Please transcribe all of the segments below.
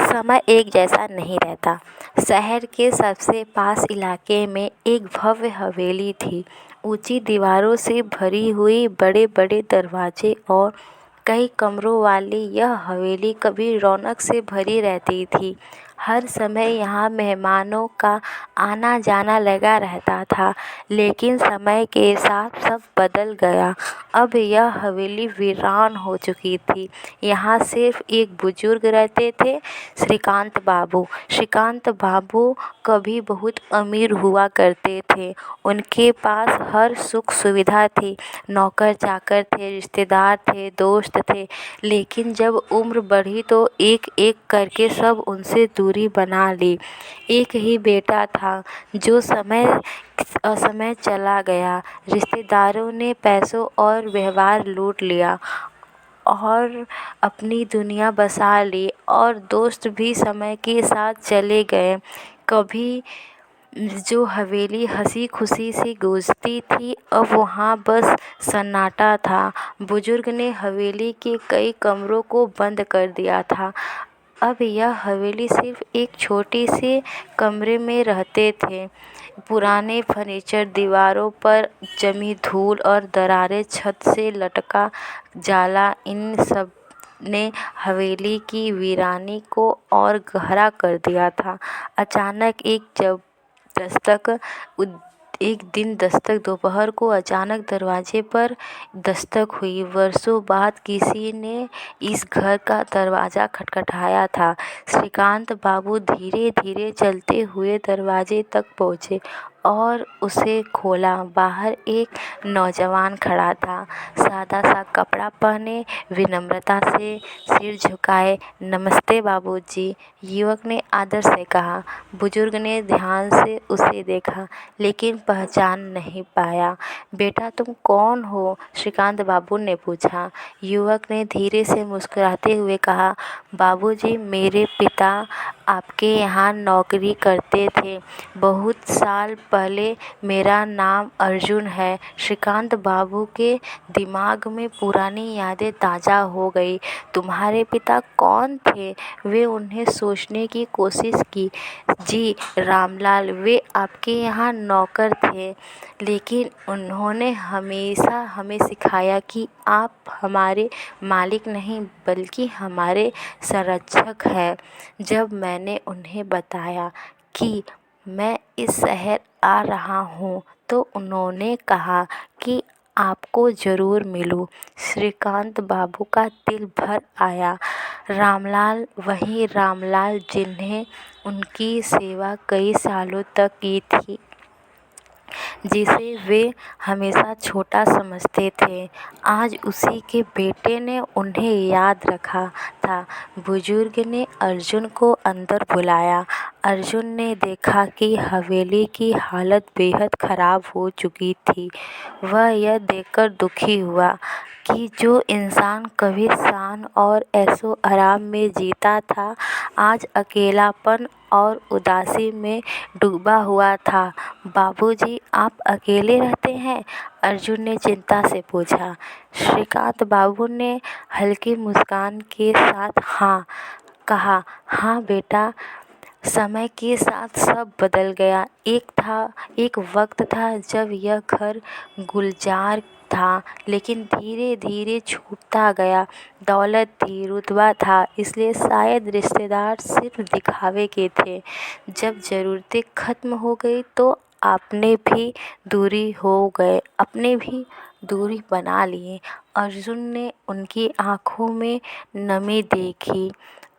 समय एक जैसा नहीं रहता। शहर के सबसे पास इलाके में एक भव्य हवेली थी। ऊंची दीवारों से भरी हुई, बड़े बड़े दरवाजे और कई कमरों वाली यह हवेली कभी रौनक से भरी रहती थी। हर समय यहाँ मेहमानों का आना जाना लगा रहता था। लेकिन समय के साथ सब बदल गया। अब यह हवेली वीरान हो चुकी थी। यहाँ सिर्फ एक बुजुर्ग रहते थे, श्रीकांत बाबू। श्रीकांत बाबू कभी बहुत अमीर हुआ करते थे। उनके पास हर सुख सुविधा थी, नौकर चाकर थे, रिश्तेदार थे, दोस्त थे। लेकिन जब उम्र बढ़ी तो एक एक करके सब उनसे दूरी बना ली। एक ही बेटा था जो असमय चला गया। रिश्तेदारों ने पैसों और व्यवहार लूट लिया और अपनी दुनिया बसा ली, और दोस्त भी समय के साथ चले गए। कभी जो हवेली हंसी खुशी से गूंजती थी, अब वहाँ बस सन्नाटा था। बुजुर्ग ने हवेली के कई कमरों को बंद कर दिया था। अब यह हवेली सिर्फ एक छोटी सी कमरे में रहते थे। पुराने फर्नीचर, दीवारों पर जमी धूल और दरारें छत से लटका जाला, इन सब ने हवेली की वीरानी को और गहरा कर दिया था। अचानक एक दिन दोपहर को अचानक दरवाजे पर दस्तक हुई। वर्षों बाद किसी ने इस घर का दरवाज़ा खटखटाया था। श्रीकांत बाबू धीरे धीरे चलते हुए दरवाजे तक पहुँचे और उसे खोला। बाहर एक नौजवान खड़ा था, सादा सा कपड़ा पहने, विनम्रता से सिर झुकाए। नमस्ते बाबूजी, युवक ने आदर से कहा। बुजुर्ग ने ध्यान से उसे देखा लेकिन पहचान नहीं पाया। बेटा, तुम कौन हो? श्रीकांत बाबू ने पूछा। युवक ने धीरे से मुस्कुराते हुए कहा, बाबूजी, मेरे पिता आपके यहाँ नौकरी करते थे। बहुत साल पहले। मेरा नाम अर्जुन है। श्रीकांत बाबू के दिमाग में पुरानी यादें ताज़ा हो गई। तुम्हारे पिता कौन थे? वे उन्हें सोचने की कोशिश की। जी, रामलाल, वे आपके यहाँ नौकर थे, लेकिन उन्होंने हमेशा हमें सिखाया कि आप हमारे मालिक नहीं बल्कि हमारे संरक्षक हैं। जब मैंने उन्हें बताया कि मैं इस शहर आ रहा हूँ तो उन्होंने कहा कि आपको ज़रूर मिलूं। श्रीकांत बाबू का दिल भर आया। रामलाल, वही रामलाल जिन्हें उनकी सेवा कई सालों तक की थी, जिसे वे हमेशा छोटा समझते थे, आज उसी के बेटे ने उन्हें याद रखा था। बुजुर्ग ने अर्जुन को अंदर बुलाया। अर्जुन ने देखा कि हवेली की हालत बेहद खराब हो चुकी थी। वह यह देखकर दुखी हुआ कि जो इंसान कभी शान और ऐशो आराम में जीता था, आज अकेलापन और उदासी में डूबा हुआ था। बाबूजी, आप अकेले रहते हैं? अर्जुन ने चिंता से पूछा। श्रीकांत बाबू ने हल्की मुस्कान के साथ कहा, हाँ बेटा, समय के साथ सब बदल गया। एक वक्त था जब यह घर गुलजार था, लेकिन धीरे धीरे छूटता गया। दौलत थी, रुतबा था, इसलिए शायद रिश्तेदार सिर्फ दिखावे के थे। जब ज़रूरतें खत्म हो गई तो आपने भी दूरी बना लिए। अर्जुन ने उनकी आंखों में नमी देखी।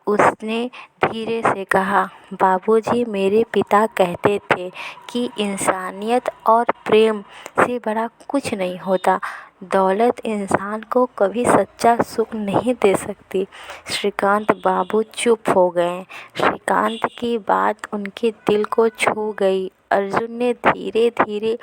उसने धीरे से कहा, बाबूजी, मेरे पिता कहते थे कि इंसानियत और प्रेम से बड़ा कुछ नहीं होता। दौलत इंसान को कभी सच्चा सुख नहीं दे सकती। श्रीकांत बाबू चुप हो गए। श्रीकांत की बात उनके दिल को छू गई। अर्जुन ने धीरे धीरे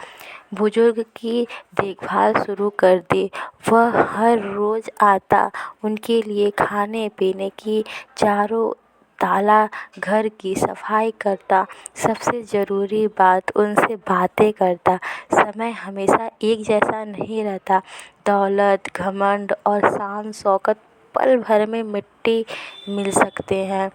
बुजुर्ग की देखभाल शुरू कर दी। वह हर रोज़ आता, उनके लिए खाने पीने की चारों ताला, घर की सफाई करता, सबसे ज़रूरी बात उनसे बातें करता। समय हमेशा एक जैसा नहीं रहता। दौलत, घमंड और शान शौकत पल भर में मिट्टी मिल सकते हैं,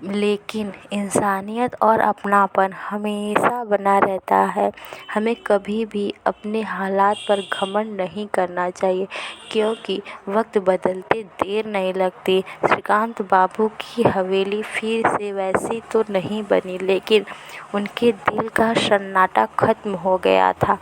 लेकिन इंसानियत और अपनापन हमेशा बना रहता है। हमें कभी भी अपने हालात पर घमंड नहीं करना चाहिए, क्योंकि वक्त बदलते देर नहीं लगती। श्रीकांत बाबू की हवेली फिर से वैसी तो नहीं बनी, लेकिन उनके दिल का सन्नाटा खत्म हो गया था।